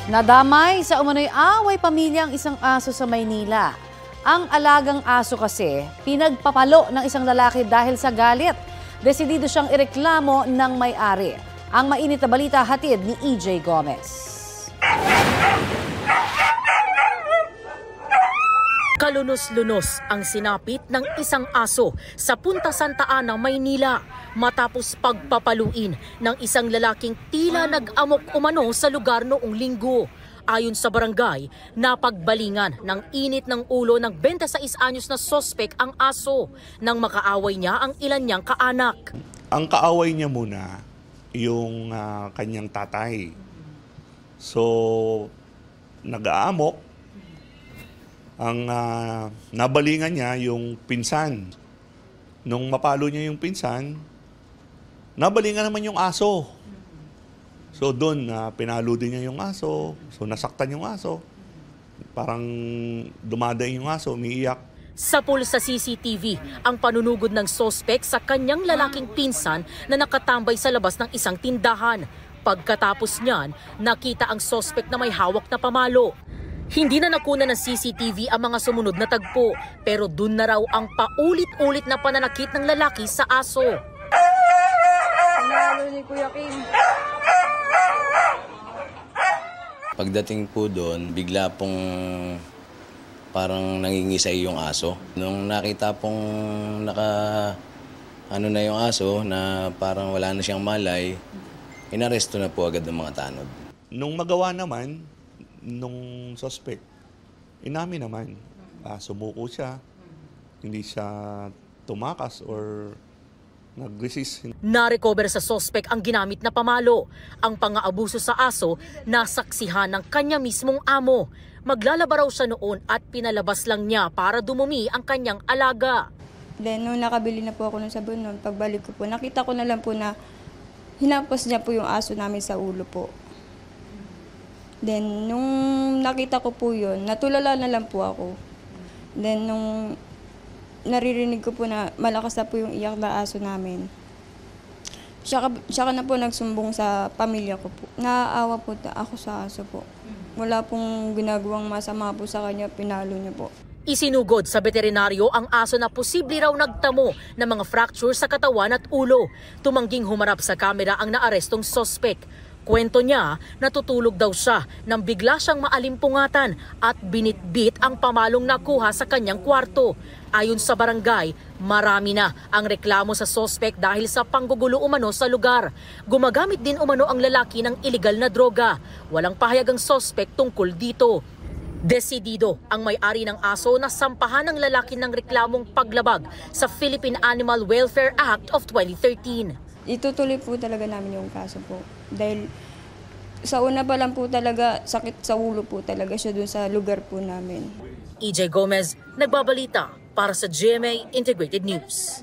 Nadamay sa umano'y away pamilya ang isang aso sa Maynila. Ang alagang aso kasi, pinagpapalo ng isang lalaki dahil sa galit. Desidido siyang ireklamo ng may-ari. Ang mainit na balita hatid ni EJ Gomez. Kalunos-lunos ang sinapit ng isang aso sa Punta Santa Ana, Maynila matapos pagpapaluin ng isang lalaking tila nag-amok umano sa lugar noong linggo. Ayon sa barangay, napagbalingan ng init ng ulo ng 26 anyos na sospek ang aso nang makaaway niya ang ilan niyang kaanak. Ang kaaway niya muna yung kanyang tatay. So, nag-aamok. Ang nabalingan niya yung pinsan. Nung mapalo niya yung pinsan, nabalingan naman yung aso. So doon, pinalo din niya yung aso. So nasaktan yung aso. Parang dumadaing yung aso, umiiyak. Sa pool sa CCTV, ang panunugod ng sospek sa kanyang lalaking pinsan na nakatambay sa labas ng isang tindahan. Pagkatapos niyan, nakita ang sospek na may hawak na pamalo. Hindi na nakuna ng CCTV ang mga sumunod na tagpo, pero dun na raw ang paulit-ulit na pananakit ng lalaki sa aso. Panalo ni Kuya Kim. Pagdating po doon, bigla pong parang nangingisay yung aso. Nung nakita pong na yung aso na parang wala na siyang malay, inaresto na po agad ng mga tanod. Nung magawa naman, nung suspect, inamin naman, sumuko siya, hindi siya tumakas or nag-resist. Na-recover sa sospek ang ginamit na pamalo. Ang pang-aabuso sa aso, nasaksihan ng kanya mismong amo. Maglalaba raw siya noon at pinalabas lang niya para dumumi ang kanyang alaga. Then, nung nakabili na po ako ng sabon nun, pagbalik ko po, nakita ko na lang po na hinapos niya po yung aso namin sa ulo po. Then, nung nakita ko po yun, natulala na lang po ako. Then, nung naririnig ko po na malakas na po yung iyak na aso namin, siya na po nagsumbong sa pamilya ko po. Naaawa po ako sa aso po. Wala pong ginagawang masama po sa kanya, pinalo niya po. Isinugod sa veterinaryo ang aso na posible raw nagtamo ng mga fracture sa katawan at ulo. Tumangging humarap sa kamera ang naarestong sospek. Kwento niya, natutulog daw siya nang bigla siyang maalimpungatan at binitbit ang pamalong nakuha sa kanyang kwarto. Ayon sa barangay, marami na ang reklamo sa sospek dahil sa panggugulo umano sa lugar. Gumagamit din umano ang lalaki ng iligal na droga. Walang pahayag ang sospek tungkol dito. Desidido ang may-ari ng aso na sampahan ng lalaki ng reklamong paglabag sa Philippine Animal Welfare Act of 2013. Itutuloy po talaga namin yung kaso po. Dahil sa una pa lang po talaga, sakit sa ulo po talaga siya dun sa lugar po namin. EJ Gomez, nagbabalita para sa GMA Integrated News.